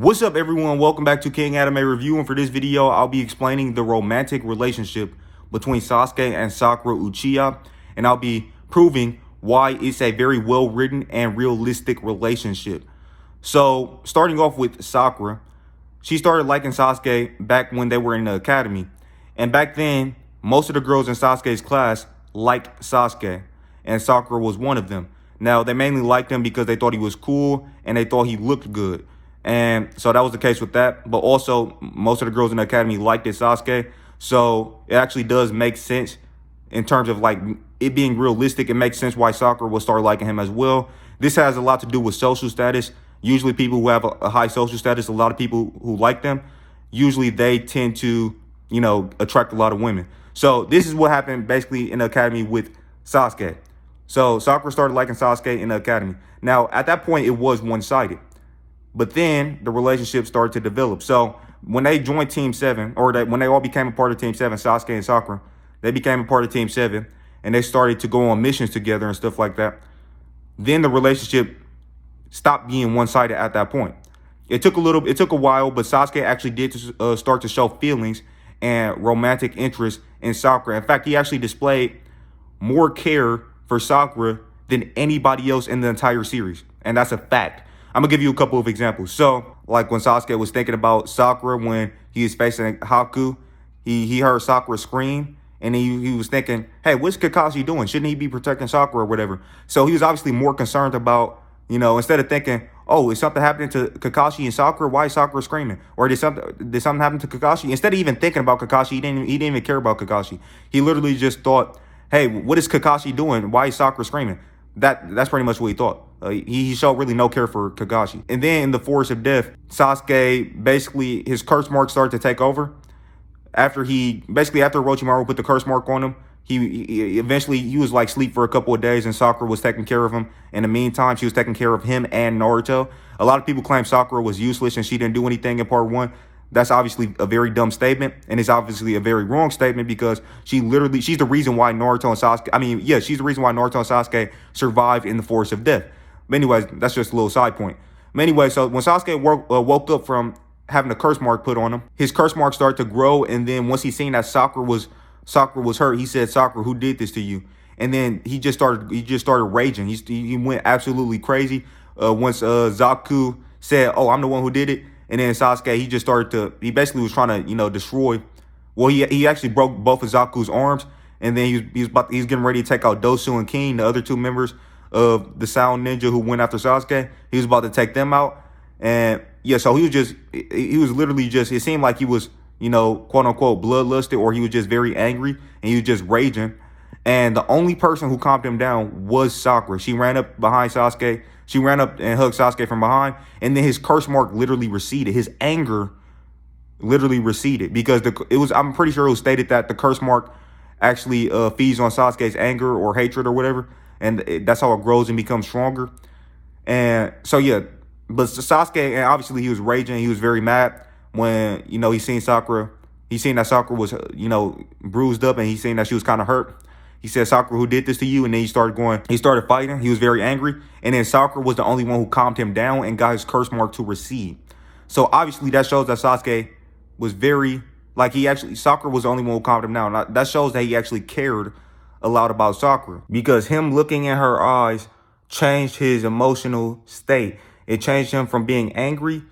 What's up, everyone? Welcome back to King Anime Review, and for this video, I'll be explaining the romantic relationship between Sasuke and Sakura Uchiha, and I'll be proving why it's a very well-written and realistic relationship. So, starting off with Sakura, she started liking Sasuke back when they were in the academy, and back then, most of the girls in Sasuke's class liked Sasuke, and Sakura was one of them. Now, they mainly liked him because they thought he was cool, and they thought he looked good. And so that was the case with that. But also, most of the girls in the academy liked Sasuke. So it actually does make sense in terms of like it being realistic. It makes sense why Sakura will start liking him as well. This has a lot to do with social status. Usually people who have a high social status, a lot of people who like them, usually they tend to, attract a lot of women. So this is what happened basically in the academy with Sasuke. So Sakura started liking Sasuke in the academy. Now, at that point, it was one-sided. But then the relationship started to develop. So when they joined Team 7, or when they all became a part of Team 7, Sasuke and Sakura, they became a part of Team 7, and they started to go on missions together and stuff like that. Then the relationship stopped being one-sided at that point. It took a while, but Sasuke actually did start to show feelings and romantic interest in Sakura. In fact, he actually displayed more care for Sakura than anybody else in the entire series. And that's a fact. I'm going to give you a couple of examples. So, like when Sasuke was thinking about Sakura when he was facing Haku, he heard Sakura scream, and he was thinking, hey, what's Kakashi doing? Shouldn't he be protecting Sakura or whatever? So he was obviously more concerned about, instead of thinking, oh, is something happening to Kakashi and Sakura? Why is Sakura screaming? Or did something happen to Kakashi? Instead of even thinking about Kakashi, he didn't even care about Kakashi. He literally just thought, hey, what is Kakashi doing? Why is Sakura screaming? That's pretty much what he thought. He showed really no care for Kakashi. And then in the Forest of Death, Sasuke, basically, his curse mark started to take over. After Orochimaru put the curse mark on him, he eventually was like asleep for a couple of days, and Sakura was taking care of him. In the meantime, she was taking care of him and Naruto. A lot of people claim Sakura was useless and she didn't do anything in part 1. That's obviously a very dumb statement, and it's obviously a very wrong statement because she's the reason why Naruto and Sasuke, she's the reason why Naruto and Sasuke survived in the Forest of Death. But anyways, that's just a little side point. But anyway, so when Sasuke woke up from having a curse mark put on him, his curse mark started to grow, and then once he seen that Sakura was hurt, he said, Sakura, who did this to you? And then he just started raging. He went absolutely crazy. Once Zaku said, oh, I'm the one who did it. And then Sasuke, he basically was trying to, destroy. Well, he actually broke both of Zaku's arms. And then he's getting ready to take out Dosu and King, the other two members of the Sound Ninja who went after Sasuke. He was about to take them out. And yeah, so he was literally just, it seemed like he was, quote unquote, bloodlusted, or he was just very angry and he was just raging. And the only person who calmed him down was Sakura. She ran up behind Sasuke. She ran up and hugged Sasuke from behind, and then his curse mark literally receded. His anger literally receded because I'm pretty sure it was stated that the curse mark actually feeds on Sasuke's anger or hatred or whatever, and that's how it grows and becomes stronger. And so yeah, but Sasuke, and obviously he was raging. He was very mad when he seen Sakura. He seen that Sakura was bruised up, and he seen that she was kind of hurt. He said, Sakura, who did this to you? And then he started fighting. He was very angry. And then Sakura was the only one who calmed him down and got his curse mark to recede. So obviously that shows that Sasuke was Sakura was the only one who calmed him down. That shows that he actually cared a lot about Sakura, because him looking in her eyes changed his emotional state. It changed him from being angry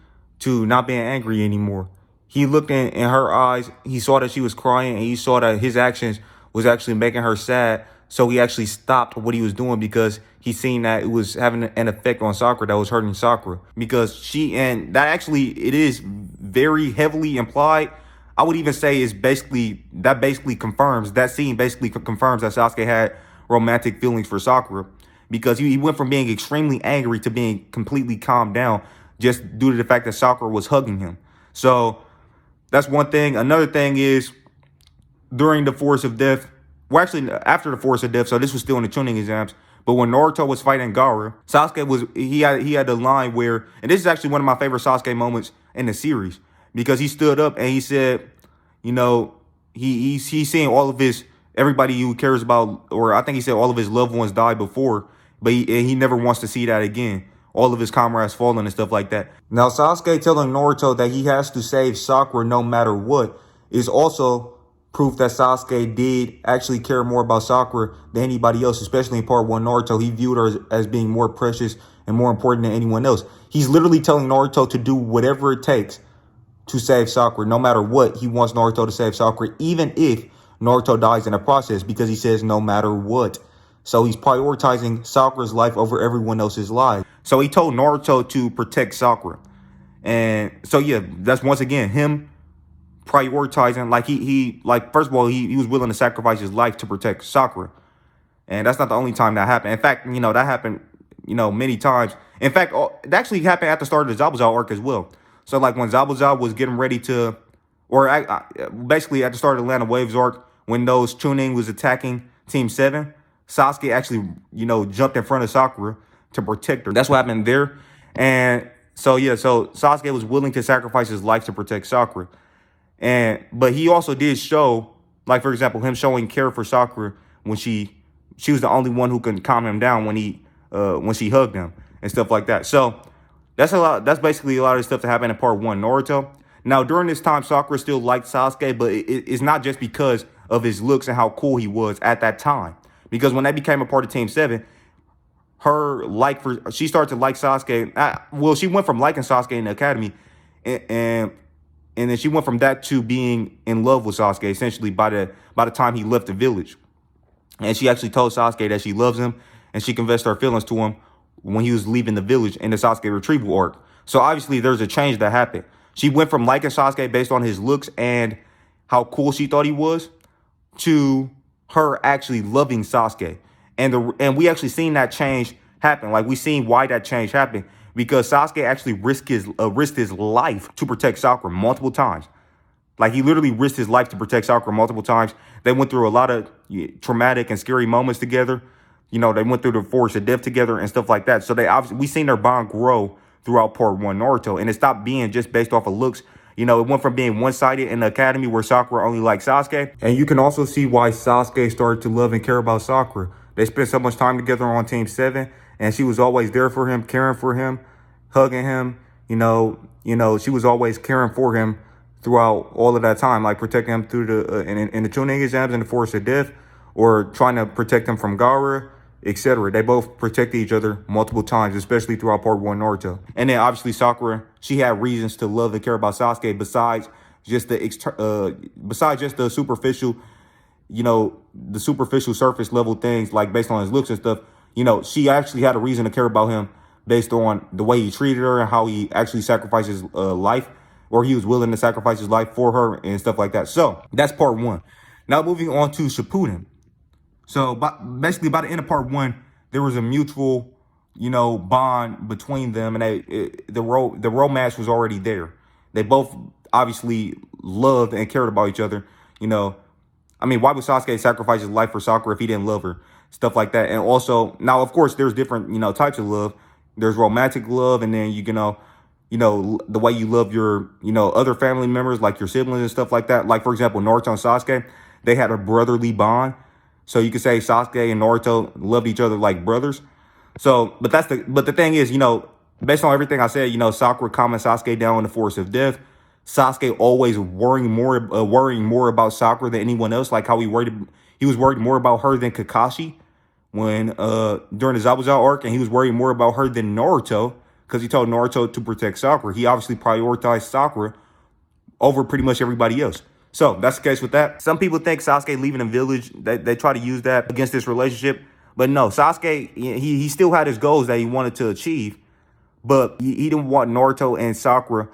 to not being angry anymore. He looked in her eyes. He saw that she was crying, and he saw that his actions was actually making her sad. So he actually stopped what he was doing because he seen that it was having an effect on Sakura that was hurting Sakura. Because it is very heavily implied. I would even say that scene basically confirms that Sasuke had romantic feelings for Sakura, because he went from being extremely angry to being completely calmed down just due to the fact that Sakura was hugging him. So that's one thing. Another thing is, during the Forest of Death, after the Forest of Death, so this was still in the tuning exams, but when Naruto was fighting Gaara, Sasuke he had the line where, and this is actually one of my favorite Sasuke moments in the series, because he stood up and he said, he's seeing all of everybody he cares about, or I think he said all of his loved ones died before, but he never wants to see that again. all of his comrades falling and stuff like that. Now, Sasuke telling Naruto that he has to save Sakura no matter what is also proof that Sasuke did actually care more about Sakura than anybody else, especially in part 1 Naruto. He viewed her as being more precious and more important than anyone else. He's literally telling Naruto to do whatever it takes to save Sakura. No matter what, he wants Naruto to save Sakura, even if Naruto dies in the process, because he says no matter what. So he's prioritizing Sakura's life over everyone else's life. So he told Naruto to protect Sakura. And so, yeah, that's once again him prioritizing. Like like, first of all, he was willing to sacrifice his life to protect Sakura. And that's not the only time that happened. In fact, that happened, many times. In fact, it actually happened at the start of the Zabuza arc as well. So, like, when Zabuza was getting ready to, or basically at the start of the Land of Waves arc, when those Chunin was attacking Team 7, Sasuke actually, jumped in front of Sakura to protect her. That's what happened there. And so, yeah, so Sasuke was willing to sacrifice his life to protect Sakura. But he also did show, like, for example, him showing care for Sakura when she was the only one who could calm him down when she hugged him and stuff like that. So that's basically a lot of the stuff that happened in part 1 Naruto. Now, during this time, Sakura still liked Sasuke, but it's not just because of his looks and how cool he was at that time. Because when they became a part of Team 7, she started to like Sasuke. Well, she went from liking Sasuke in the academy, and then she went from that to being in love with Sasuke, essentially, by the time he left the village. And she actually told Sasuke that she loves him, and she confessed her feelings to him when he was leaving the village in the Sasuke retrieval arc. So obviously there's a change that happened. She went from liking Sasuke based on his looks and how cool she thought he was to her actually loving Sasuke. And we actually seen that change happen. Like, we seen why that change happened, because Sasuke actually risked his life to protect Sakura multiple times. Like, he literally risked his life to protect Sakura multiple times. They went through a lot of traumatic and scary moments together. They went through the forest of death together and stuff like that. So we seen their bond grow throughout part 1 Naruto. And it stopped being just based off of looks. It went from being one-sided in the academy where Sakura only liked Sasuke. And you can also see why Sasuke started to love and care about Sakura. They spent so much time together on Team 7, and she was always there for him, caring for him, hugging him. She was always caring for him throughout all of that time, like protecting him through in the Chunin exams in the Forest of Death, or trying to protect him from Gaara, etc. They both protected each other multiple times, especially throughout part 1 Naruto. And then obviously Sakura, she had reasons to love and care about Sasuke besides just the superficial, the superficial surface level things, like based on his looks and stuff. She actually had a reason to care about him based on the way he treated her and how he actually sacrificed his life, or he was willing to sacrifice his life for her and stuff like that. So that's part 1. Now moving on to Shippuden. So basically by the end of part 1, there was a mutual, bond between them, and the romance was already there. They both obviously loved and cared about each other. Why would Sasuke sacrifice his life for Sakura if he didn't love her? Stuff like that. And also, now, of course, there's different, types of love. There's romantic love, and then, the way you love your, other family members, like your siblings and stuff like that. Like, for example, Naruto and Sasuke, they had a brotherly bond. So you could say Sasuke and Naruto loved each other like brothers. So, but the thing is, based on everything I said, Sakura calming Sasuke down in the Forest of Death. Sasuke always worrying more about Sakura than anyone else, like how he was worried more about her than Kakashi when during the Zabuza arc, and he was worried more about her than Naruto because he told Naruto to protect Sakura. He obviously prioritized Sakura over pretty much everybody else. So that's the case with that. Some people think Sasuke leaving the village, they try to use that against this relationship. But no, Sasuke, he still had his goals that he wanted to achieve, but he didn't want Naruto and Sakura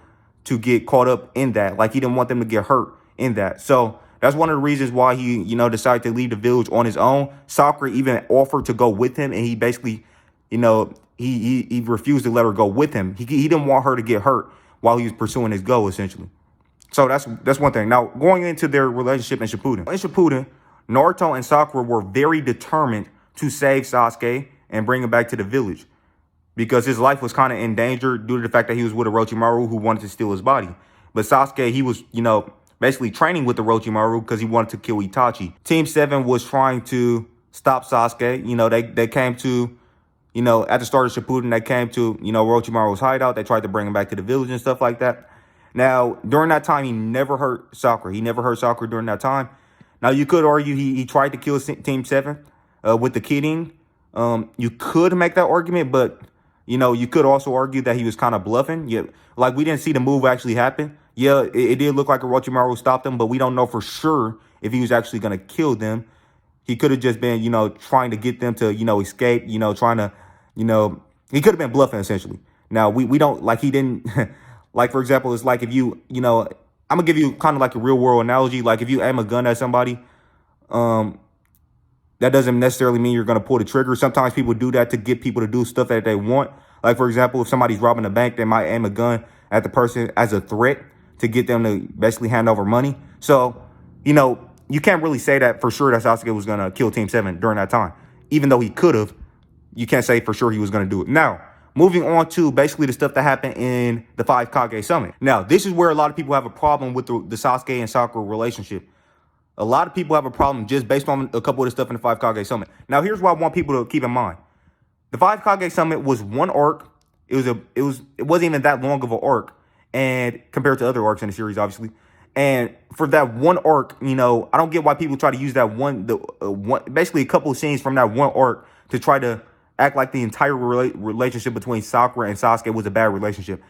to get caught up in that. Like, he didn't want them to get hurt in that. So that's one of the reasons why he, decided to leave the village on his own. Sakura even offered to go with him, and he basically, he refused to let her go with him. He didn't want her to get hurt while he was pursuing his goal, essentially. So that's one thing. Now, going into their relationship in Shippuden. In Shippuden, Naruto and Sakura were very determined to save Sasuke and bring him back to the village, because his life was kind of in danger due to the fact that he was with Orochimaru, who wanted to steal his body. But Sasuke, he was, basically training with Orochimaru because he wanted to kill Itachi. Team 7 was trying to stop Sasuke. They came to at the start of Shippuden, they came to, Orochimaru's hideout. They tried to bring him back to the village and stuff like that. Now, during that time, he never hurt Sakura. He never hurt Sakura during that time. Now, you could argue he tried to kill Team 7 with the kidding. You could make that argument, but, you could also argue that he was kind of bluffing. Yeah, like, we didn't see the move actually happen. Yeah, it did look like Orochimaru stopped him, but we don't know for sure if he was actually going to kill them. He could have just been, trying to get them to, escape, trying to, he could have been bluffing essentially. Now, we don't, like, he didn't, like, for example, it's like if you, I'm going to give you kind of like a real world analogy. Like, if you aim a gun at somebody, that doesn't necessarily mean you're going to pull the trigger. Sometimes people do that to get people to do stuff that they want. Like, for example, if somebody's robbing a bank, they might aim a gun at the person as a threat to get them to basically hand over money. So, you can't really say that for sure that Sasuke was going to kill Team 7 during that time. Even though he could have, you can't say for sure he was going to do it. Now, moving on to basically the stuff that happened in the 5 Kage Summit. Now, this is where a lot of people have a problem with the Sasuke and Sakura relationship. A lot of people have a problem just based on a couple of the stuff in the 5 Kage Summit. Now, here's what I want people to keep in mind. The 5 Kage Summit was one arc. It wasn't even that long of an arc, and compared to other arcs in the series, obviously. And for that one arc, I don't get why people try to use that basically a couple of scenes from that one arc to try to act like the entire relationship between Sakura and Sasuke was a bad relationship.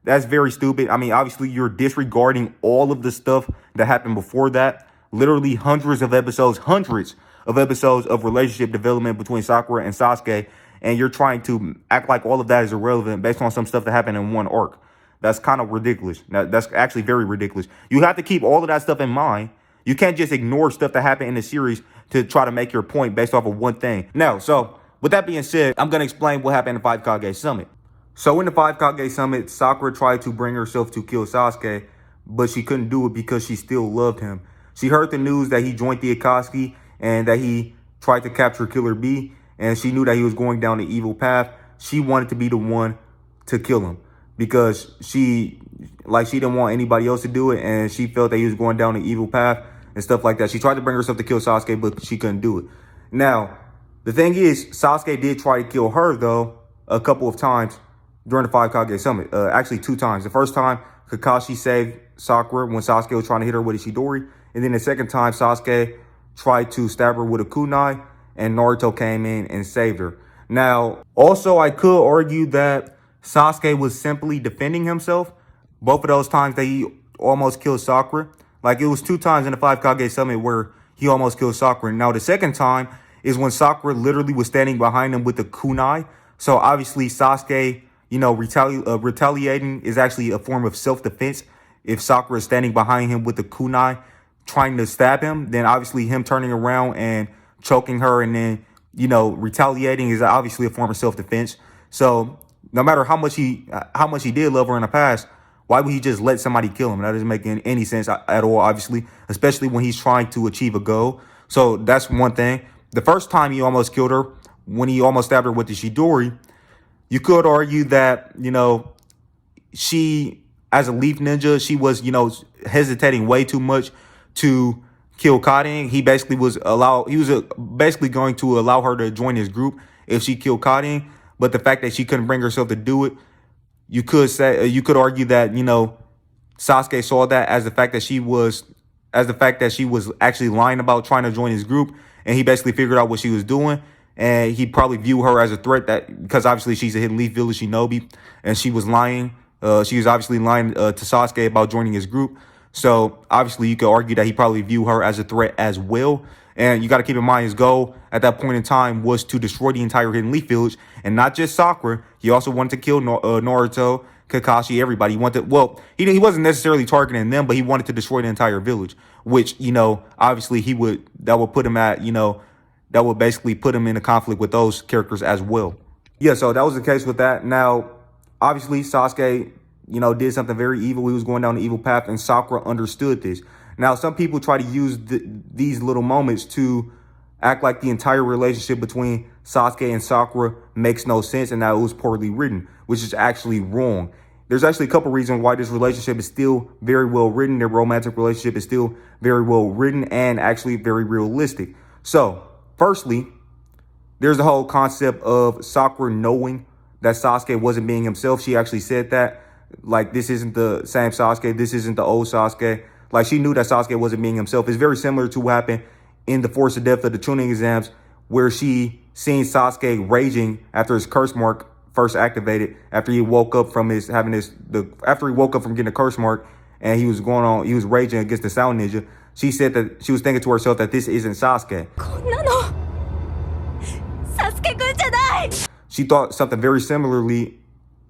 That's very stupid. I mean, obviously, you're disregarding all of the stuff that happened before that. Literally hundreds of episodes of relationship development between Sakura and Sasuke. And you're trying to act like all of that is irrelevant based on some stuff that happened in one arc. That's kind of ridiculous. That's actually very ridiculous. You have to keep all of that stuff in mind. You can't just ignore stuff that happened in the series to try to make your point based off of one thing. Now, so with that being said, I'm going to explain what happened in the 5 Kage Summit. So in the 5 Kage Summit, Sakura tried to bring herself to kill Sasuke, but she couldn't do it because she still loved him. She heard the news that he joined the Akatsuki and that he tried to capture Killer Bee, and she knew that he was going down the evil path. She wanted to be the one to kill him because she didn't want anybody else to do it, and she felt that he was going down the evil path and stuff like that. She tried to bring herself to kill Sasuke, but she couldn't do it. Now, the thing is, Sasuke did try to kill her, though, a couple of times during the 5 Kage Summit. Actually, 2 times. The first time, Kakashi saved Sakura when Sasuke was trying to hit her with a Chidori. And then the second time, Sasuke tried to stab her with a kunai, and Naruto came in and saved her. Now, also, I could argue that Sasuke was simply defending himself. Both of those times that he almost killed Sakura. Like, it was 2 times in the 5 Kage Summit where he almost killed Sakura. Now, the second time is when Sakura literally was standing behind him with the kunai. So, obviously, Sasuke, retaliating is actually a form of self-defense. If Sakura is standing behind him with the kunai trying to stab him, then obviously him turning around and choking her and then, retaliating is obviously a form of self-defense. So no matter how much he did love her in the past, why would he just let somebody kill him? That doesn't make any sense at all, obviously, especially when he's trying to achieve a goal. So that's one thing. The first time he almost killed her, when he almost stabbed her with the Chidori, you could argue that, she, as a leaf ninja, she was, hesitating way too much to kill Kaden. He basically was basically going to allow her to join his group if she killed Kaden. But the fact that she couldn't bring herself to do it, you could argue that, Sasuke saw that as the fact that she was actually lying about trying to join his group, and he basically figured out what she was doing, and he probably viewed her as a threat because obviously she's a Hidden Leaf Village shinobi, and she was lying. She was obviously lying to Sasuke about joining his group. So obviously you could argue that he probably viewed her as a threat as well. And you got to keep in mind his goal at that point in time was to destroy the entire Hidden Leaf Village, and not just Sakura. He also wanted to kill Naruto, Kakashi, everybody. He he wasn't necessarily targeting them, but he wanted to destroy the entire village, which, obviously that would basically put him in a conflict with those characters as well. Yeah, so that was the case with that. Now, obviously Sasuke, did something very evil. He was going down the evil path, and Sakura understood this. Now, some people try to use these little moments to act like the entire relationship between Sasuke and Sakura makes no sense and that it was poorly written, which is actually wrong. There's actually a couple reasons why this relationship is still very well written. Their romantic relationship is still very well written and actually very realistic. So, firstly, there's the whole concept of Sakura knowing that Sasuke wasn't being himself. She actually said that, like, this isn't the same Sasuke. This isn't the old Sasuke. Like, she knew that Sasuke wasn't being himself. It's very similar to what happened in the Force of Death of the Chunin exams, where she seen Sasuke raging after his curse mark first activated, after he woke up from after he woke up from getting a curse mark, and he was raging against the Sound Ninja. She said that she was thinking to herself that this isn't Sasuke. She thought something very similarly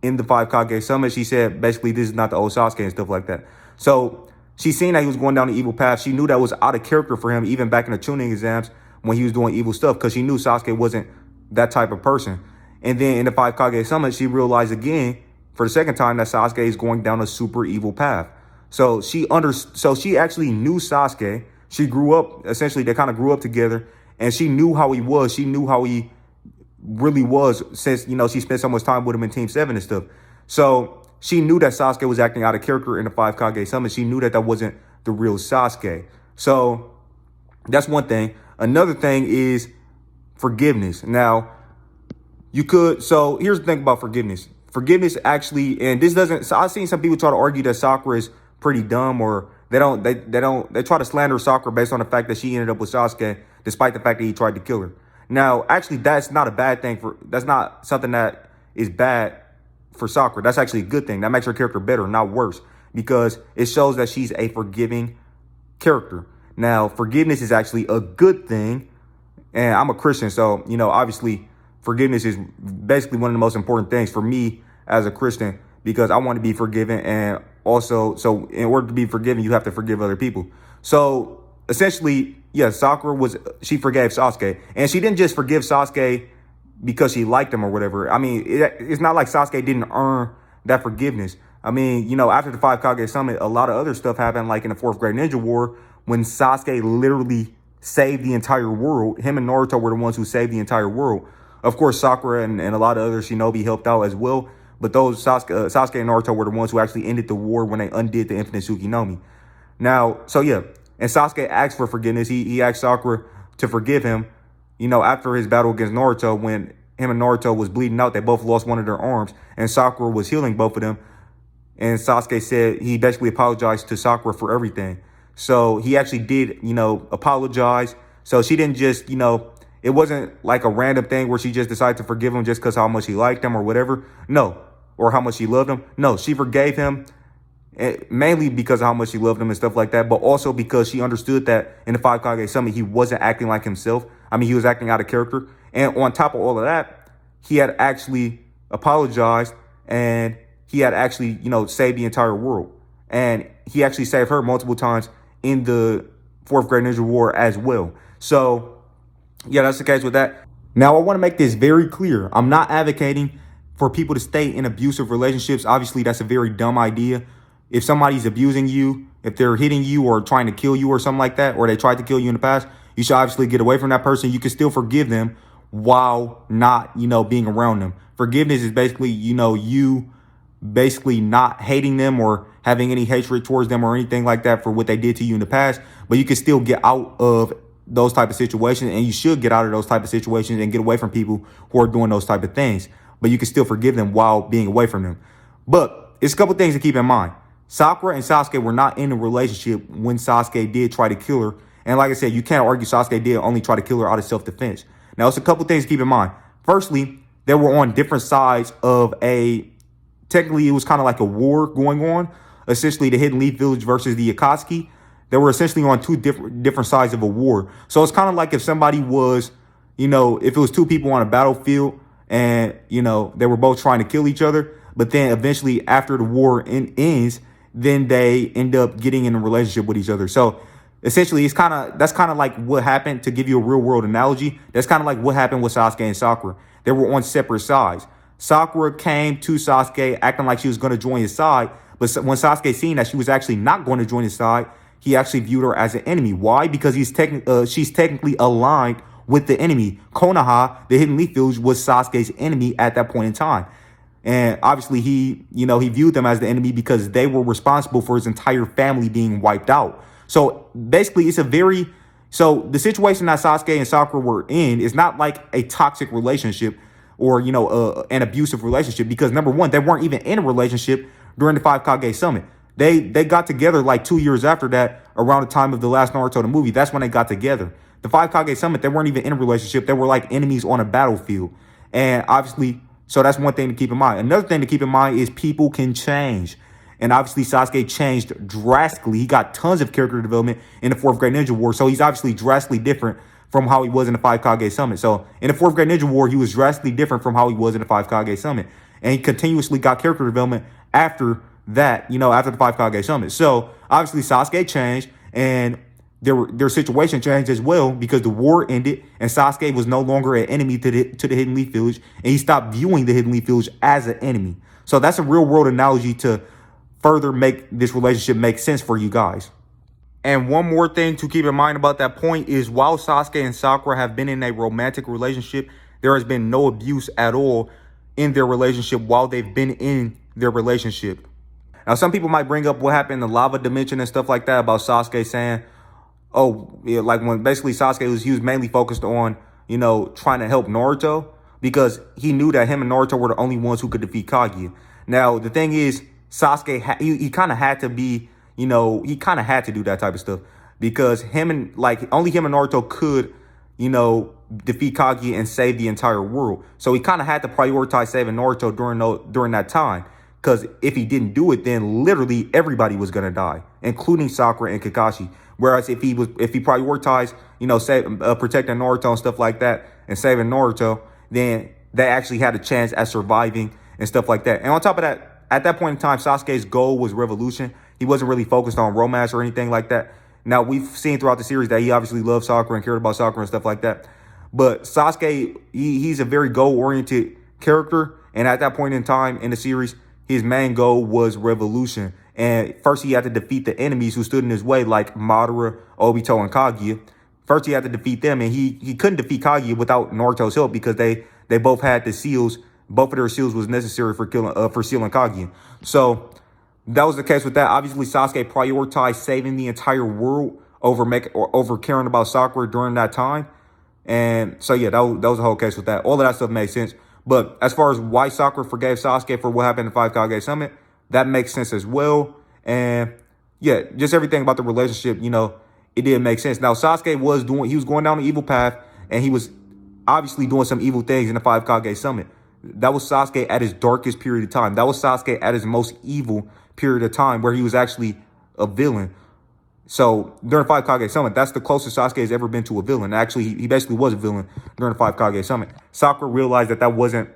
in the 5 Kage Summit. She said, basically, this is not the old Sasuke and stuff like that. So she seen that he was going down the evil path. She knew that was out of character for him, even back in the Chunin exams when he was doing evil stuff, because she knew Sasuke wasn't that type of person. And then in the 5 Kage Summit, she realized again, for the second time, that Sasuke is going down a super evil path. So she actually knew Sasuke. She grew up, essentially, they kind of grew up together, and she knew how he was. She knew how he really was, since, she spent so much time with him in Team 7 and stuff. So she knew that Sasuke was acting out of character in the 5 Kage Summit. She knew that that wasn't the real Sasuke. So that's one thing. Another thing is forgiveness. Now, so here's the thing about forgiveness. Forgiveness actually, and this doesn't, so I've seen some people try to argue that Sakura is pretty dumb, or they try to slander Sakura based on the fact that she ended up with Sasuke, despite the fact that he tried to kill her. Now, actually, that's not a bad thing that's not something that is bad for Sakura. That's actually a good thing. That makes her character better, not worse, because it shows that she's a forgiving character. Now, forgiveness is actually a good thing, and I'm a Christian, so, obviously, forgiveness is basically one of the most important things for me as a Christian, because I want to be forgiven, and also, so in order to be forgiven, you have to forgive other people. So essentially, yeah, she forgave Sasuke, and she didn't just forgive Sasuke because she liked him or whatever. I mean, it's not like Sasuke didn't earn that forgiveness. I mean, after the 5 Kage Summit, a lot of other stuff happened, like in the 4th Great Ninja War, when Sasuke literally saved the entire world. Him and Naruto were the ones who saved the entire world. Of course, Sakura and a lot of other shinobi helped out as well, but those Sasuke and Naruto were the ones who actually ended the war when they undid the Infinite Tsukuyomi. Now, so yeah, and Sasuke asked for forgiveness. He asked Sakura to forgive him, after his battle against Naruto, when him and Naruto was bleeding out. They both lost one of their arms, and Sakura was healing both of them. And Sasuke said he basically apologized to Sakura for everything. So he actually did, apologize. So she didn't just, it wasn't like a random thing where she just decided to forgive him just because how much he liked him or whatever. No. Or how much she loved him. No, she forgave him mainly because of how much she loved him and stuff like that, but also because she understood that in the 5 Kage Summit, he wasn't acting like himself. I mean, he was acting out of character. And on top of all of that, he had actually apologized, and he had actually, saved the entire world. And he actually saved her multiple times in the 4th Great Ninja War as well. So, yeah, that's the case with that. Now, I want to make this very clear. I'm not advocating for people to stay in abusive relationships. Obviously, that's a very dumb idea. If somebody's abusing you, if they're hitting you or trying to kill you or something like that, or they tried to kill you in the past, you should obviously get away from that person. You can still forgive them while not, being around them. Forgiveness is basically, you basically not hating them or having any hatred towards them or anything like that for what they did to you in the past. But you can still get out of those type of situations, and you should get out of those type of situations and get away from people who are doing those type of things. But you can still forgive them while being away from them. But it's a couple things to keep in mind. Sakura and Sasuke were not in a relationship when Sasuke did try to kill her. And like I said, you can't argue Sasuke did only try to kill her out of self-defense. Now, it's a couple things to keep in mind. Firstly, they were on different sides of technically, it was kind of like a war going on. Essentially, the Hidden Leaf Village versus the Akatsuki. They were essentially on two different sides of a war. So it's kind of like if somebody was, if it was two people on a battlefield and, they were both trying to kill each other, but then eventually after the war ends, then they end up getting in a relationship with each other. So essentially, that's kind of like what happened. To give you a real world analogy, that's kind of like what happened with Sasuke and Sakura. They were on separate sides. Sakura came to Sasuke acting like she was going to join his side, but when Sasuke seen that she was actually not going to join his side, he actually viewed her as an enemy. Why? Because she's technically aligned with the enemy. Konoha, the Hidden Leaf Village, was Sasuke's enemy at that point in time. And obviously he viewed them as the enemy because they were responsible for his entire family being wiped out. So basically it's a very, So the situation that Sasuke and Sakura were in is not like a toxic relationship or, an abusive relationship, because number one, they weren't even in a relationship during the Five Kage Summit. They got together like 2 years after that, around the time of the last Naruto the movie. That's when they got together. The Five Kage Summit, they weren't even in a relationship. They were like enemies on a battlefield. And obviously, so that's one thing to keep in mind. Another thing to keep in mind is people can change. And obviously, Sasuke changed drastically. He got tons of character development in the Fourth Great Ninja War. So he's obviously drastically different from how he was in the Five Kage Summit. So in the Fourth Great Ninja War, he was drastically different from how he was in the Five Kage Summit. And he continuously got character development after that, after the Five Kage Summit. So obviously, Sasuke changed, and their situation changed as well, because the war ended and Sasuke was no longer an enemy to the Hidden Leaf Village, and he stopped viewing the Hidden Leaf Village as an enemy. So that's a real world analogy to further make this relationship make sense for you guys. And one more thing to keep in mind about that point is, while Sasuke and Sakura have been in a romantic relationship, there has been no abuse at all in their relationship while they've been in their relationship. Now, some people might bring up what happened in the lava dimension and stuff like that about Sasuke saying, oh, yeah, like when basically Sasuke was mainly focused on, trying to help Naruto, because he knew that him and Naruto were the only ones who could defeat Kage. Now, the thing is, Sasuke, he kind of had to be, he kind of had to do that type of stuff, because only him and Naruto could, defeat Kage and save the entire world. So he kind of had to prioritize saving Naruto during that time, because if he didn't do it, then literally everybody was gonna die, including Sakura and Kakashi. Whereas if he prioritized, protecting Naruto and stuff like that and saving Naruto, then they actually had a chance at surviving and stuff like that. And on top of that, at that point in time, Sasuke's goal was revolution. He wasn't really focused on romance or anything like that. Now, we've seen throughout the series that he obviously loved Sakura and cared about Sakura and stuff like that. But Sasuke, he's a very goal-oriented character. And at that point in time in the series, his main goal was revolution. And first, he had to defeat the enemies who stood in his way, like Madara, Obito, and Kaguya. First, he had to defeat them. And he couldn't defeat Kaguya without Naruto's help, because they both had the seals. Both of their seals was necessary for sealing Kaguya. So that was the case with that. Obviously, Sasuke prioritized saving the entire world over caring about Sakura during that time. And so, yeah, that was the whole case with that. All of that stuff made sense. But as far as why Sakura forgave Sasuke for what happened in the Five Kage Summit, that makes sense as well. And yeah, just everything about the relationship, it did make sense. Now, Sasuke was going down the evil path, and he was obviously doing some evil things in the Five Kage Summit. That was Sasuke at his darkest period of time. That was Sasuke at his most evil period of time, where he was actually a villain. So during Five Kage Summit, that's the closest Sasuke has ever been to a villain. Actually, he basically was a villain during the Five Kage Summit. Sakura realized that wasn't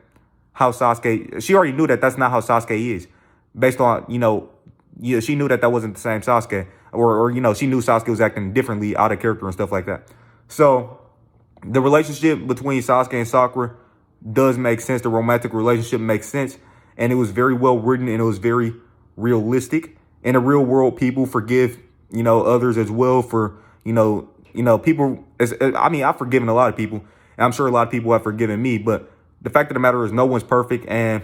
how Sasuke. She already knew that that's not how Sasuke is, based on she knew that wasn't the same Sasuke, or she knew Sasuke was acting differently, out of character and stuff like that. So the relationship between Sasuke and Sakura does make sense. The romantic relationship makes sense, and it was very well written, and it was very realistic. In the real world, people forgive others as well for people. I've forgiven a lot of people, and I'm sure a lot of people have forgiven me. But the fact of the matter is, no one's perfect, and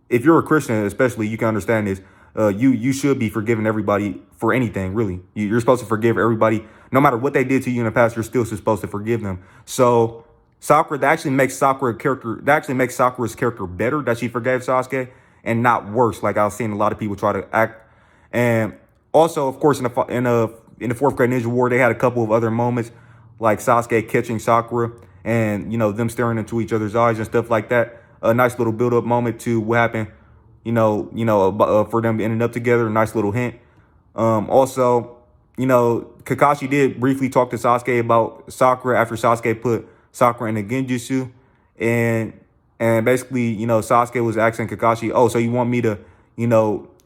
if you're a Christian, especially, you can understand this. You should be forgiving everybody for anything, really. You're supposed to forgive everybody, no matter what they did to you in the past. You're still supposed to forgive them. So Sakura, that actually makes Sakura's character better, that she forgave Sasuke, and not worse, like I've seen a lot of people try to act. And also, of course, in the Fourth Great Ninja War, they had a couple of other moments, like Sasuke catching Sakura, and them staring into each other's eyes and stuff like that. A nice little build-up moment to what happened, for them ending up together. A nice little hint. Also, Kakashi did briefly talk to Sasuke about Sakura after Sasuke put Sakura in the Genjutsu, and basically, Sasuke was asking Kakashi, oh, so you want me to,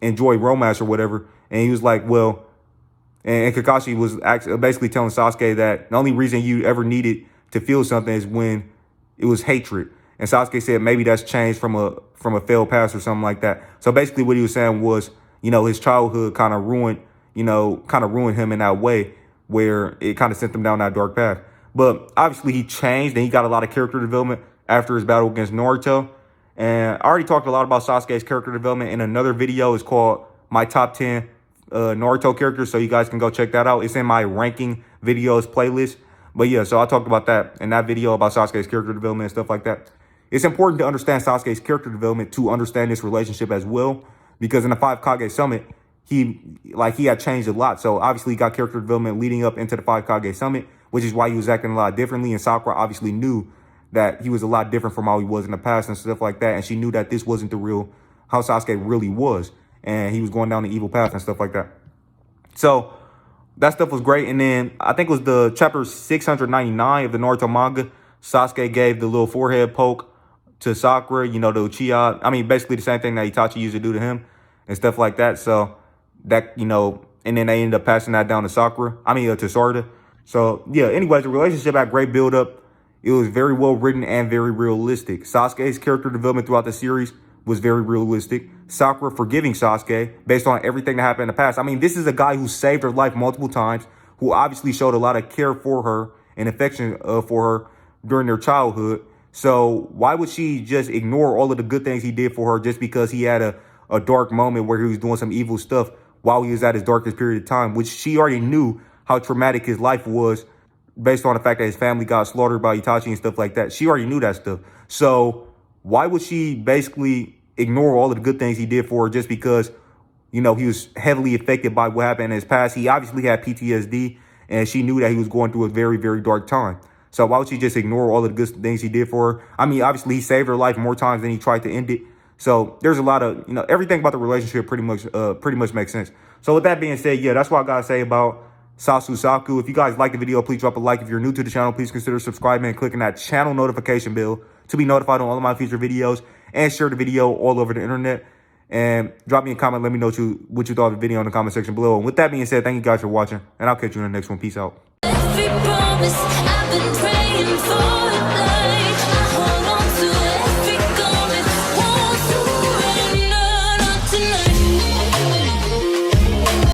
enjoy romance or whatever? And he was like, well, and Kakashi was basically telling Sasuke that the only reason you ever needed to feel something is when it was hatred. And Sasuke said maybe that's changed from a failed past or something like that. So basically what he was saying was, his childhood kind of ruined him in that way, where it kind of sent him down that dark path. But obviously he changed, and he got a lot of character development after his battle against Naruto. And I already talked a lot about Sasuke's character development in another video. It's called My Top 10 Naruto characters, so you guys can go check that out. It's in my ranking videos playlist. But yeah, so I talked about that in that video about Sasuke's character development and stuff like that. It's important to understand Sasuke's character development to understand this relationship as well, because in the 5 Kage Summit, he had changed a lot. So obviously he got character development leading up into the 5 Kage Summit, which is why he was acting a lot differently. And Sakura obviously knew that he was a lot different from how he was in the past and stuff like that. And she knew that this wasn't the real, how Sasuke really was. And he was going down the evil path and stuff like that. So that stuff was great. And then I think it was the chapter 699 of the Naruto manga. Sasuke gave the little forehead poke to Sakura, you know, the Uchiha. I mean, basically the same thing that Itachi used to do to him and stuff like that. So that, you know, and then they ended up passing that down to Sakura. I mean, to Sarda. So yeah, anyways, the relationship had great build up. It was very well written and very realistic. Sasuke's character development throughout the series was very realistic. Sakura forgiving Sasuke based on everything that happened in the past. I mean, this is a guy who saved her life multiple times, who obviously showed a lot of care for her and affection for her during their childhood. So why would she just ignore all of the good things he did for her just because he had a dark moment where he was doing some evil stuff while he was at his darkest period of time, which she already knew how traumatic his life was based on the fact that his family got slaughtered by Itachi and stuff like that. She already knew that stuff. So why would she basically ignore all of the good things he did for her just because, you know, he was heavily affected by what happened in his past? He obviously had PTSD, and she knew that he was going through a very, very dark time. So why would she just ignore all of the good things he did for her? I mean, obviously he saved her life more times than he tried to end it. So there's a lot of, you know, everything about the relationship pretty much makes sense. So with that being said, yeah, that's what I gotta say about Sasusaku. If you guys like the video, please drop a like. If you're new to the channel, please consider subscribing and clicking that channel notification bell to be notified on all of my future videos, and share the video all over the internet. And drop me a comment. Let me know what you thought of the video in the comment section below. And with that being said, thank you guys for watching, and I'll catch you in the next one. Peace out. Every promise I've been praying for.